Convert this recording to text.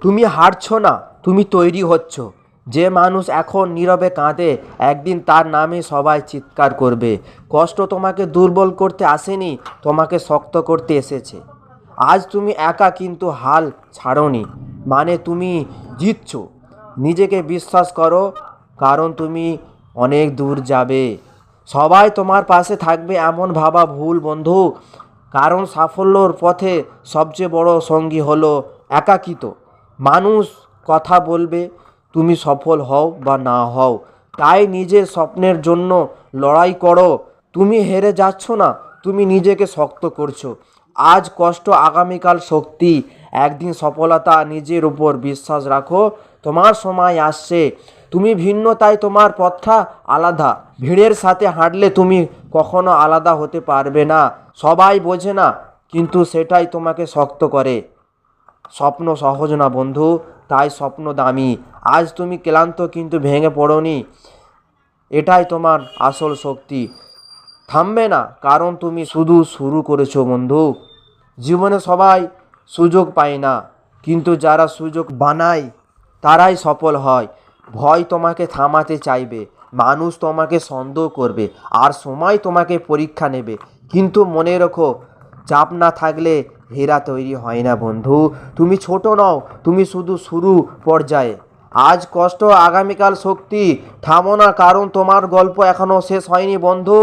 তুমি হারছো না, তুমি তৈরি হচ্ছ। যে মানুষ এখন নীরবে কাঁদে, একদিন তার নামে সবাই চিৎকার করবে। কষ্ট তোমাকে দুর্বল করতে আসেনি, তোমাকে শক্ত করতে এসেছে। আজ তুমি একা কিন্তু হাল ছাড়োনি, মানে তুমি জিতছো। নিজেকে বিশ্বাস করো, কারণ তুমি অনেক দূর যাবে। সবাই তোমার পাশে থাকবে এমন ভাবা ভুল বন্ধু। কারণ সাফল্যর পথে সবচেয়ে বড় সঙ্গী হলো একাকিত্ব। মানুষ কথা বলবে, তুমি সফল হও বা না হও। তাই নিজের স্বপ্নের জন্য লড়াই করো। তুমি হেরে যাচ্ছ না, তুমি নিজেকে শক্ত করছো। আজ কষ্ট, আগামীকাল শক্তি। একদিন সফলতা। নিজের উপর বিশ্বাস রাখো, তোমার সময় আসছে। তুমি ভিন্ন, তাই তোমার পথটা আলাদা। ভিড়ের সাথে হাঁটলে তুমি কখনো আলাদা হতে পারবে না। সবাই বোঝে না, কিন্তু সেটাই তোমাকে শক্ত করে। স্বপ্ন সহজ না বন্ধু, তাই স্বপ্ন দামি। আজ তুমি ক্লান্ত কিন্তু ভেঙে পড়োনি, এটাই তোমার আসল শক্তি। থামবে না, কারণ তুমি শুধু শুরু করেছো বন্ধু। জীবনে সবাই সুযোগ পায় না, কিন্তু যারা সুযোগ বানায় তারাই সফল হয়। ভয় তোমাকে থামাতে চাইবে, মানুষ তোমাকে সন্দেহ করবে, আর সময় তোমাকে পরীক্ষা নেবে। কিন্তু মনে রেখো, চাপ না থাকলে হীরা তৈরি হয় না বন্ধু। তুমি ছোট নও, তুমি শুধু শুরু পর্যায়ে। আজ কষ্ট, আগামীকাল শক্তি। থামো না, কারণ তোমার গল্প এখনো শেষ হয়নি বন্ধু।